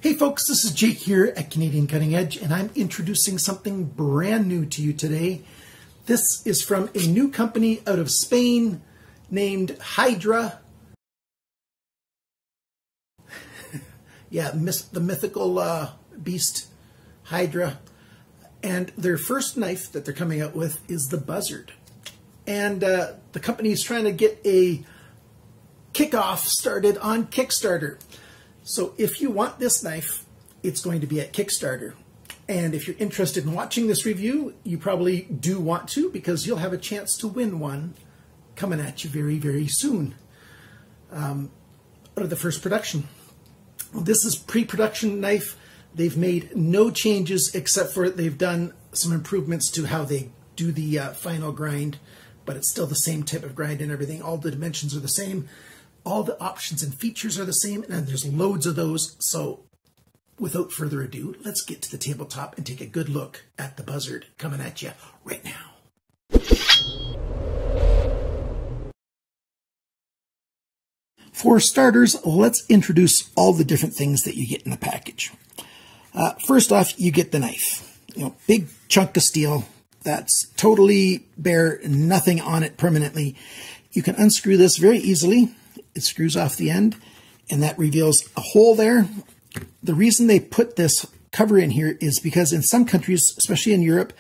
Hey folks, this is Jake here at Canadian Cutting Edge, and I'm introducing something brand new to you today. This is from a new company out of Spain named Hydra. Yeah, the mythical beast Hydra. And their first knife that they're coming out with is the Buzzard. And the company is trying to get a kickoff started on Kickstarter. So if you want this knife, it's going to be at Kickstarter. And if you're interested in watching this review, you probably do want to, because you'll have a chance to win one coming at you very, very soon. Out of the first production. This is pre-production knife. They've made no changes except for they've done some improvements to how they do the final grind, but it's still the same type of grind and everything. All the dimensions are the same. All the options and features are the same, and there's loads of those. So without further ado, let's get to the tabletop and take a good look at the Buzzard coming at you right now. For starters, let's introduce all the different things that you get in the package. First off, you get the knife. Big chunk of steel that's totally bare, nothing on it permanently. You can unscrew this very easily. It screws off the end, and that reveals a hole there. The reason they put this cover in here is because in some countries, especially in Europe,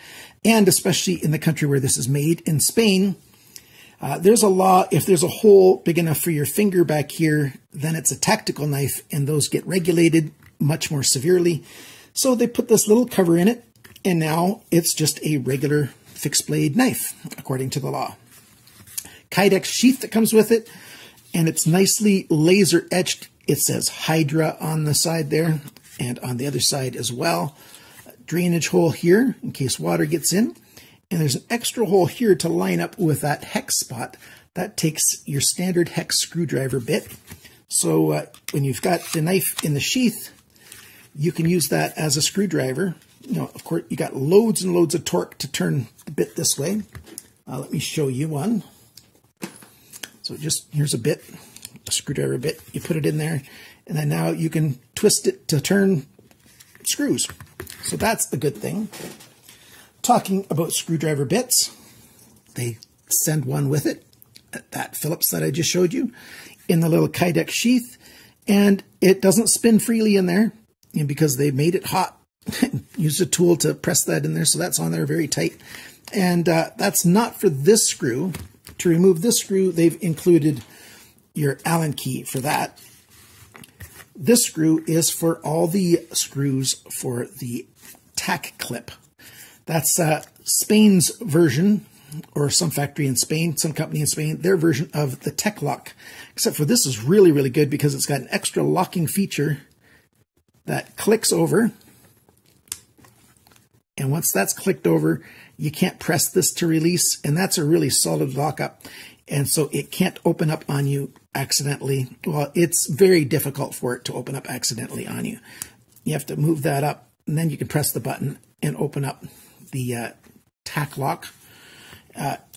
and especially in the country where this is made, in Spain, there's a law, if there's a hole big enough for your finger back here, then it's a tactical knife, and those get regulated much more severely. So they put this little cover in it, and now it's just a regular fixed blade knife, according to the law. Kydex sheath that comes with it, and it's nicely laser etched. It says Hydra on the side there, and on the other side as well. Drainage hole here in case water gets in. And there's an extra hole here to line up with that hex spot. That takes your standard hex screwdriver bit. So when you've got the knife in the sheath, you can use that as a screwdriver. Of course, you got loads and loads of torque to turn the bit this way. Let me show you one. So here's a bit, a screwdriver bit. You put it in there, and then now you can twist it to turn screws. So that's the good thing. Talking about screwdriver bits, they send one with it, that Phillips that I just showed you, in the little Kydex sheath, and it doesn't spin freely in there, because they made it hot. Used a tool to press that in there, so that's on there very tight. And that's not for this screw. To remove this screw, they've included your Allen key for that. This screw is for all the screws for the tack clip. That's Spain's version, or some factory in Spain, some company in Spain, their version of the Tech Lock. Except for this is really, really good because it's got an extra locking feature that clicks over. And once that's clicked over, you can't press this to release, and that's a really solid lockup. And so it can't open up on you accidentally. Well, it's very difficult for it to open up accidentally on you. You have to move that up, and then you can press the button and open up the tack lock.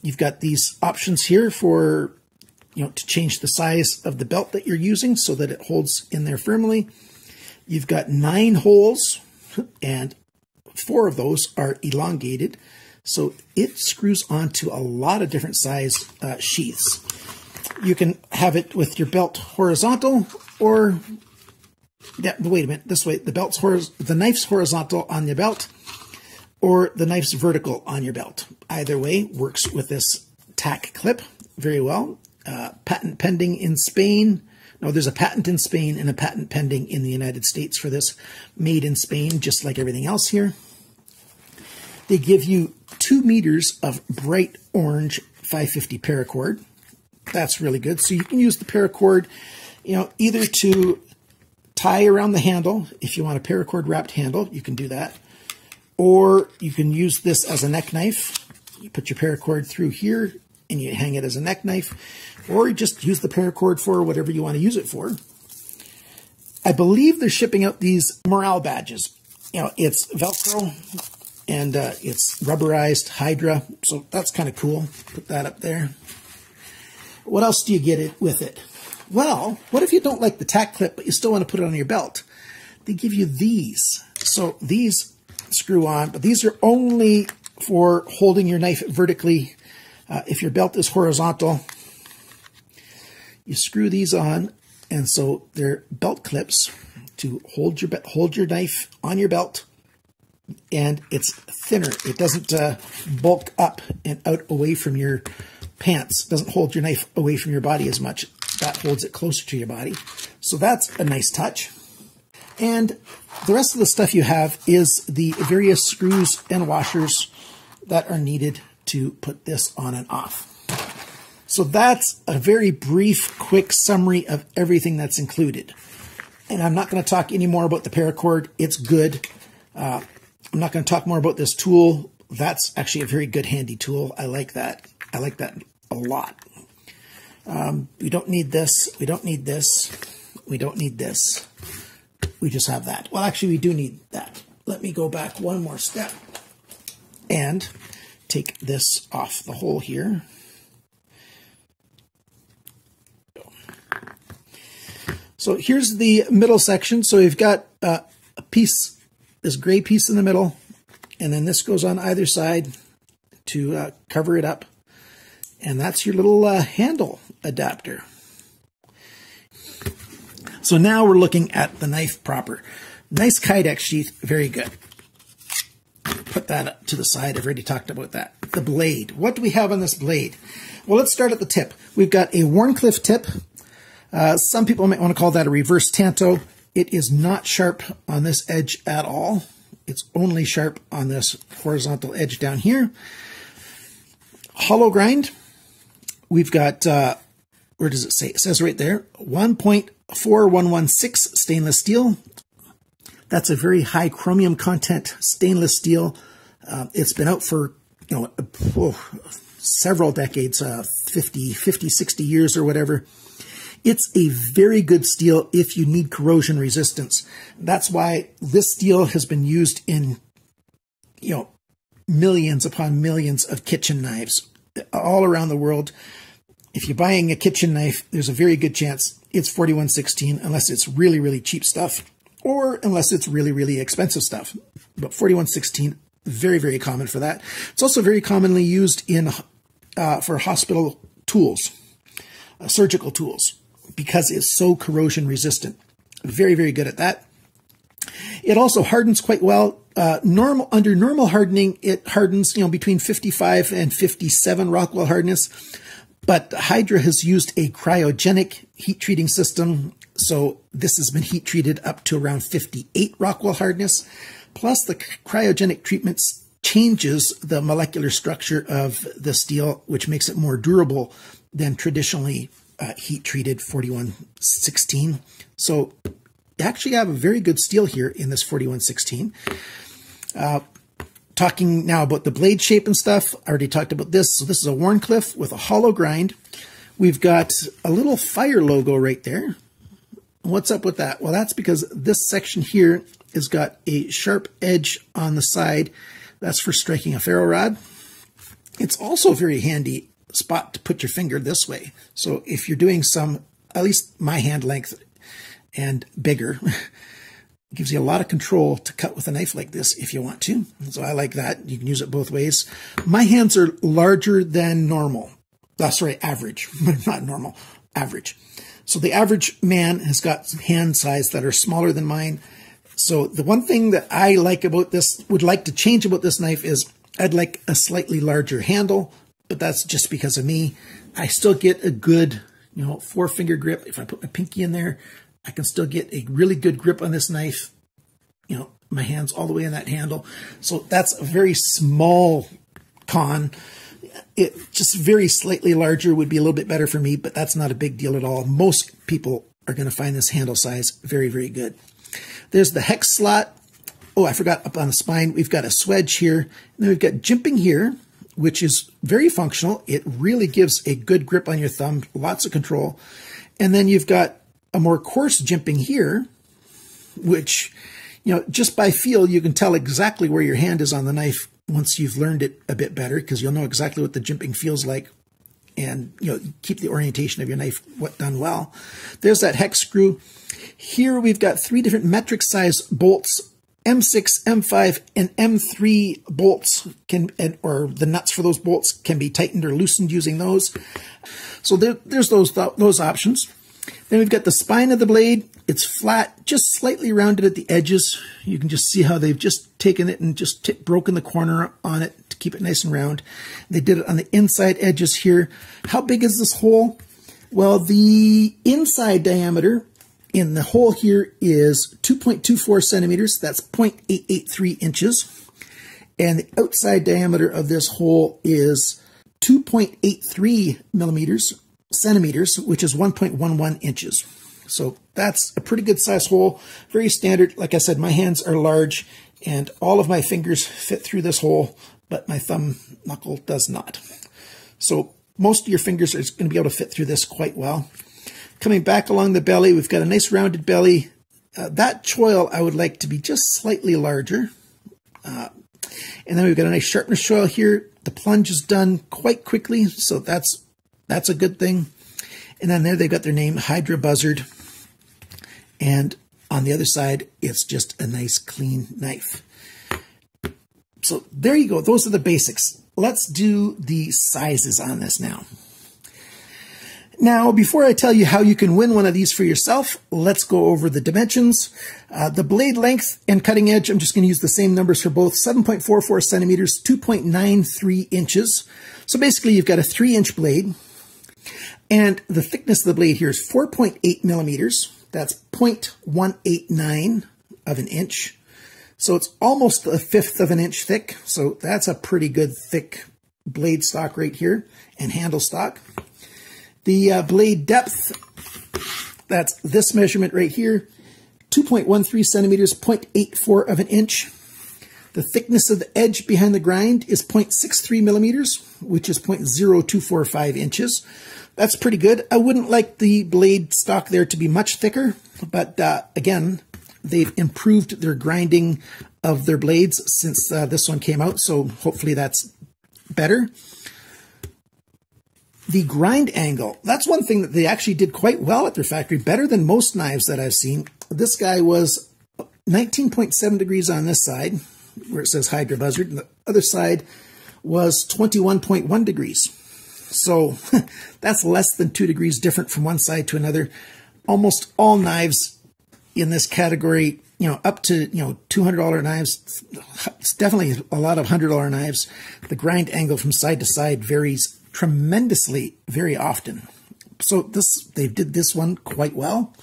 You've got these options here for, to change the size of the belt that you're using so that it holds in there firmly. You've got 9 holes, and 4 of those are elongated. So it screws onto a lot of different size sheaths. You can have it with your belt horizontal, or, wait a minute, this way, the knife's horizontal on your belt, or the knife's vertical on your belt. Either way works with this tack clip very well. Patent pending in Spain. No, there's a patent in Spain and a patent pending in the United States for this. Made in Spain, just like everything else here. They give you 2 meters of bright orange 550 paracord. That's really good. So you can use the paracord, either to tie around the handle. If you want a paracord wrapped handle, you can do that. Or you can use this as a neck knife. You put your paracord through here and you hang it as a neck knife. Or you just use the paracord for whatever you want to use it for. I believe they're shipping out these morale badges. It's Velcro. And it's rubberized Hydra, so that's kind of cool. Put that up there. What else do you get with it? Well, what if you don't like the tack clip, but you still want to put it on your belt? they give you these. So these screw on, but these are only for holding your knife vertically. If your belt is horizontal, you screw these on, and so they're belt clips to hold your knife on your belt, and it's thinner. It doesn't bulk up and out away from your pants. It doesn't hold your knife away from your body as much. That holds it closer to your body. So that's a nice touch. And the rest of the stuff you have is the various screws and washers that are needed to put this on and off. So that's a very brief, quick summary of everything that's included. And I'm not going to talk any more about the paracord. It's good. I'm not going to talk more about this tool. That's actually a very good handy tool. I like that. I like that a lot. We don't need this. We don't need this. We don't need this. We just have that. Well, actually, we do need that. Let me go back one more step and take this off the hole here. So here's the middle section. So we've got a piece, this gray piece in the middle, and then this goes on either side to cover it up. And that's your little handle adapter. So now we're looking at the knife proper. Nice Kydex sheath, very good. Put that up to the side. I've already talked about that. The blade. What do we have on this blade? Well, let's start at the tip. We've got a Wharncliffe tip. Some people might want to call that a reverse Tanto. It is not sharp on this edge at all. It's only sharp on this horizontal edge down here. Hollow grind. We've got, where does it say? It says right there, 1.4116 stainless steel. That's a very high chromium content stainless steel. It's been out for, several decades, 50, 60 years or whatever. It's a very good steel if you need corrosion resistance. That's why this steel has been used in, millions upon millions of kitchen knives all around the world. If you're buying a kitchen knife, there's a very good chance it's 4116 unless it's really, really cheap stuff or unless it's really, really expensive stuff. But 4116, very, very common for that. It's also very commonly used in for hospital tools, surgical tools, because it's so corrosion resistant. Very, very good at that. It also hardens quite well. Under normal hardening, it hardens, between 55 and 57 Rockwell hardness. But Hydra has used a cryogenic heat treating system. So this has been heat treated up to around 58 Rockwell hardness. Plus the cryogenic treatments changes the molecular structure of the steel, which makes it more durable than traditionally heat treated 4116. So you actually have a very good steel here in this 4116. Talking now about the blade shape and stuff, I already talked about this. So this is a Wharncliffe with a hollow grind. We've got a little fire logo right there. What's up with that? Well, that's because this section here has got a sharp edge on the side. That's for striking a ferro rod. It's also a very handy spot to put your finger this way. So if you're doing some, at least my hand length and bigger, it gives you a lot of control to cut with a knife like this if you want to. So I like that. You can use it both ways. My hands are larger than normal. Sorry, average, not normal, average. So the average man has got hand size that are smaller than mine. So the one thing that I like about this, would like to change about this knife is I'd like a slightly larger handle, but that's just because of me. I still get a good, 4-finger grip. If I put my pinky in there, I can still get a really good grip on this knife. My hand's all the way in that handle. So that's a very small con. It just very slightly larger would be a little bit better for me, but that's not a big deal at all. Most people are going to find this handle size very, very good. There's the hex slot. Oh, I forgot, up on the spine, we've got a swedge here. And then we've got jimping here, which is very functional. It really gives a good grip on your thumb, lots of control. And then you've got a more coarse jimping here, which, just by feel, you can tell exactly where your hand is on the knife once you've learned it a bit better, because you'll know exactly what the jimping feels like and, you know, keep the orientation of your knife done well. There's that hex screw. Here we've got 3 different metric size bolts. M6, M5, and M3 bolts or the nuts for those bolts can be tightened or loosened using those. So there's those options. Then we've got the spine of the blade. It's flat, just slightly rounded at the edges. You can just see how they've just taken it and just broken the corner on it to keep it nice and round. They did it on the inside edges here. How big is this hole? Well, the inside diameter in the hole here is 2.24 centimeters. That's 0.883 inches. And the outside diameter of this hole is 2.83 centimeters, which is 1.11 inches. So that's a pretty good size hole. Very standard. Like I said, my hands are large and all of my fingers fit through this hole, but my thumb knuckle does not. So most of your fingers are going to be able to fit through this quite well. Coming back along the belly, we've got a nice rounded belly. That choil I would like to be just slightly larger. And then we've got a nice sharpness choil here. The plunge is done quite quickly, so that's a good thing. And then there they've got their name, Hydra Buzzard. And on the other side, it's just a nice clean knife. So there you go. Those are the basics. Let's do the sizes on this now. Now, before I tell you how you can win one of these for yourself, let's go over the dimensions. The blade length and cutting edge, I'm just going to use the same numbers for both, 7.44 centimeters, 2.93 inches. So basically, you've got a 3-inch blade. And the thickness of the blade here is 4.8 millimeters. That's 0.189 of an inch. So it's almost 1/5 of an inch thick. So that's a pretty good thick blade stock right here and handle stock. The blade depth, that's this measurement right here, 2.13 centimeters, 0.84 of an inch. The thickness of the edge behind the grind is 0.63 millimeters, which is 0.0245 inches. That's pretty good. I wouldn't like the blade stock there to be much thicker, but again, they've improved their grinding of their blades since this one came out, so hopefully that's better. The grind angle, that's one thing that they actually did quite well at their factory, better than most knives that I've seen. This guy was 19.7 degrees on this side, where it says Hydra Buzzard, and the other side was 21.1 degrees. So that's less than 2 degrees different from one side to another. Almost all knives in this category, you know, up to, you know, $200 knives, it's definitely a lot of $100 knives. The grind angle from side to side varies tremendously very often. So they did this one quite well.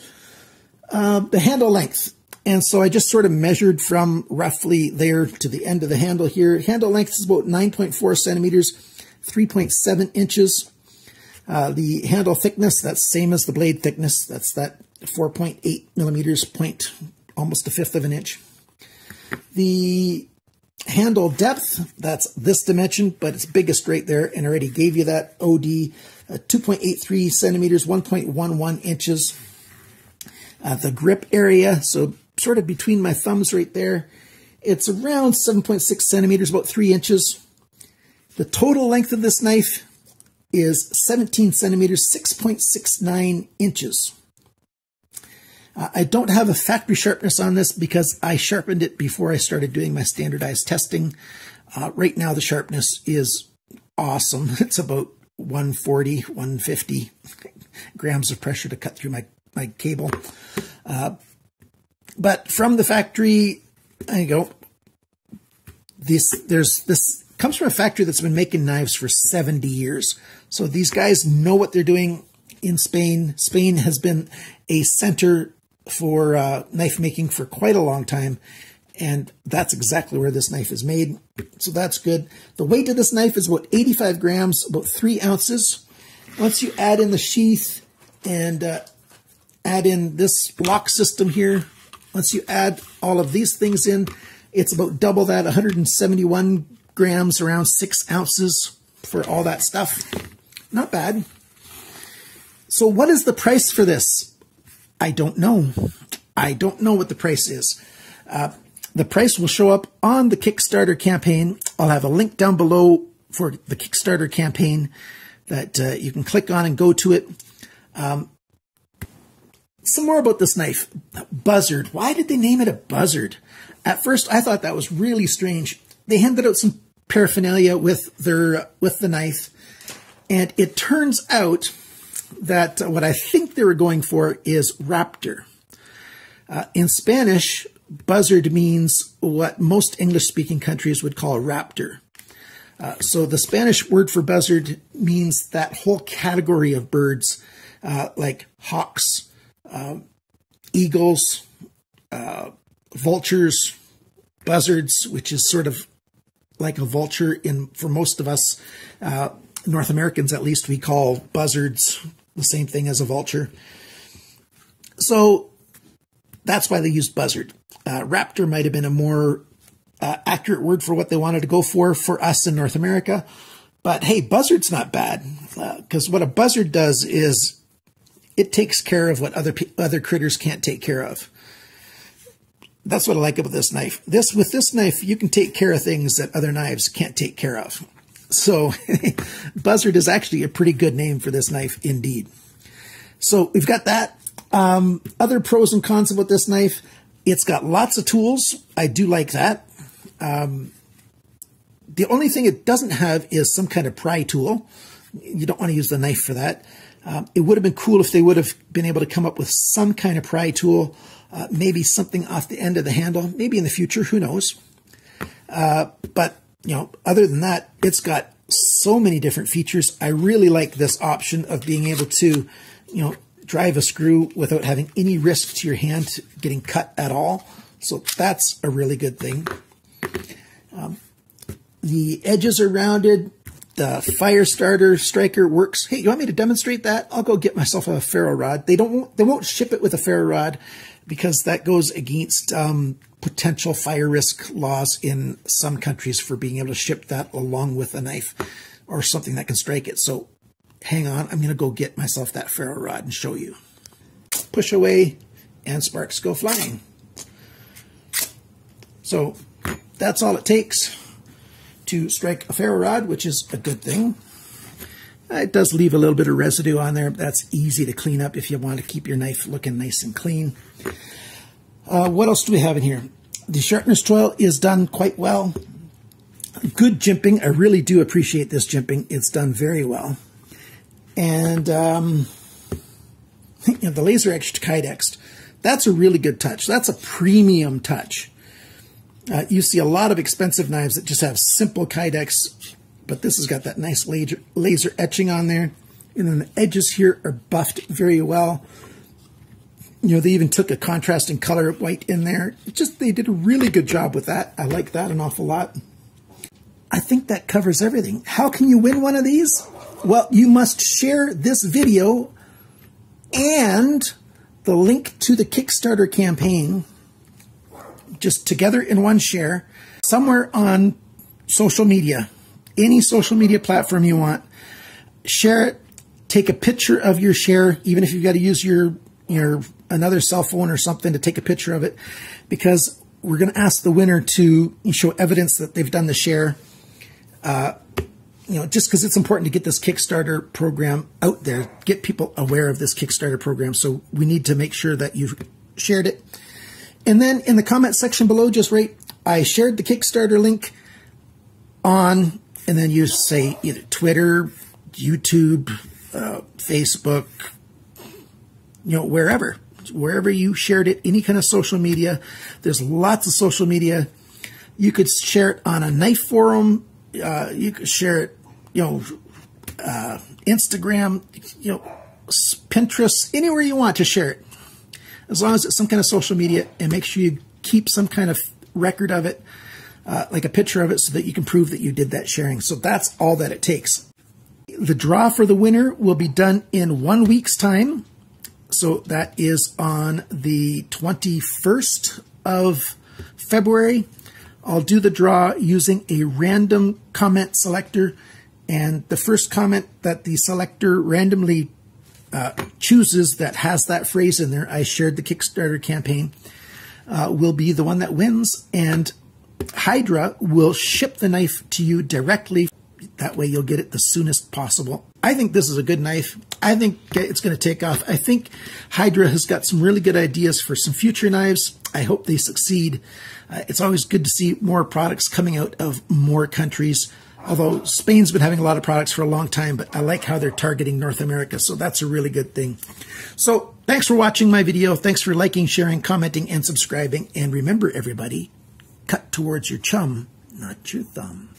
The handle length. And so I just sort of measured from roughly there to the end of the handle here. Handle length is about 9.4 centimeters, 3.7 inches. The handle thickness, that's same as the blade thickness. That's that 4.8 millimeters, almost 1/5 of an inch. The handle depth, that's this dimension, but it's biggest right there, and I already gave you that OD, 2.83 centimeters, 1.11 inches. The grip area, so sort of between my thumbs right there, it's around 7.6 centimeters, about 3 inches. The total length of this knife is 17 centimeters, 6.69 inches. I don't have a factory sharpness on this because I sharpened it before I started doing my standardized testing. Right now the sharpness is awesome. It's about 140, 150 grams of pressure to cut through my cable. But from the factory, there you go. This comes from a factory that's been making knives for 70 years. So these guys know what they're doing in Spain. Spain has been a center for knife making for quite a long time. And that's exactly where this knife is made. So that's good. The weight of this knife is about 85 grams, about 3 ounces. Once you add in the sheath and add in this lock system here, once you add all of these things in, it's about double that, 171 grams, around 6 ounces for all that stuff. Not bad. So what is the price for this? I don't know. I don't know what the price is. The price will show up on the Kickstarter campaign. I'll have a link down below for the Kickstarter campaign that you can click on and go to it. Some more about this knife. Buzzard. Why did they name it a Buzzard? At first, I thought that was really strange. They handed out some paraphernalia with the knife, and it turns out that what I think they were going for is raptor. In Spanish, Buzzard means what most English-speaking countries would call a raptor. So the Spanish word for buzzard means that whole category of birds, like hawks, eagles, vultures, buzzards, which is sort of like a vulture for most of us, North Americans at least, we call buzzards the same thing as a vulture. So that's why they used buzzard. Raptor might have been a more accurate word for what they wanted to go for us in North America. But hey, buzzard's not bad, because what a buzzard does is it takes care of what other critters can't take care of. That's what I like about this knife. With this knife, you can take care of things that other knives can't take care of. So Buzzard is actually a pretty good name for this knife indeed. So we've got that. Other pros and cons about this knife. It's got lots of tools. I do like that. The only thing it doesn't have is some kind of pry tool. You don't want to use the knife for that. It would have been cool if they would have been able to come up with some kind of pry tool, maybe something off the end of the handle, maybe in the future, who knows. But, you know, other than that, it's got so many different features. I really like this option of being able to, you know, drive a screw without having any risk to your hand getting cut at all. So that's a really good thing. The edges are rounded. The Firestarter Striker works. Hey, you want me to demonstrate that? I'll go get myself a ferro rod. They won't ship it with a ferro rod because that goes against potential fire risk laws in some countries for being able to ship that along with a knife or something that can strike it. So hang on, I'm going to go get myself that ferro rod and show you. Push away and sparks go flying. So that's all it takes to strike a ferro rod, which is a good thing. It does leave a little bit of residue on there. But that's easy to clean up if you want to keep your knife looking nice and clean. What else do we have in here? The sharpness tool is done quite well. Good jimping. I really do appreciate this jimping. It's done very well. And you know, the laser etched kydex, that's a really good touch. That's a premium touch. You see a lot of expensive knives that just have simple kydex, but this has got that nice laser etching on there. And then the edges here are buffed very well. You know, they even took a contrasting color of white in there. They did a really good job with that. I like that an awful lot. I think that covers everything. How can you win one of these? Well, you must share this video and the link to the Kickstarter campaign, just together in one share, somewhere on social media, any social media platform you want. Share it, take a picture of your share, even if you've got to use your another cell phone or something to take a picture of it, because we're going to ask the winner to show evidence that they've done the share. You know, just because it's important to get this Kickstarter program out there, get people aware of this Kickstarter program. So we need to make sure that you've shared it. And then in the comment section below, just write, I shared the Kickstarter link on, and then you say either Twitter, YouTube, Facebook, you know, wherever you shared it, any kind of social media. There's lots of social media. You could share it on a knife forum. You could share it, you know, Instagram, you know, Pinterest, anywhere you want to share it. As long as it's some kind of social media, and make sure you keep some kind of record of it, like a picture of it, so that you can prove that you did that sharing. So that's all that it takes. The draw for the winner will be done in 1 week's time. So that is on the 21st of February. I'll do the draw using a random comment selector, and the first comment that the selector randomly chooses that has that phrase in there, I shared the Kickstarter campaign, will be the one that wins, and Hydra will ship the knife to you directly. That way you'll get it the soonest possible. I think this is a good knife. I think it's going to take off. I think Hydra has got some really good ideas for some future knives. I hope they succeed. It's always good to see more products coming out of more countries. Although Spain's been having a lot of products for a long time, but I like how they're targeting North America, so that's a really good thing. So thanks for watching my video. Thanks for liking, sharing, commenting, and subscribing. And remember, everybody, cut towards your chum, not your thumb.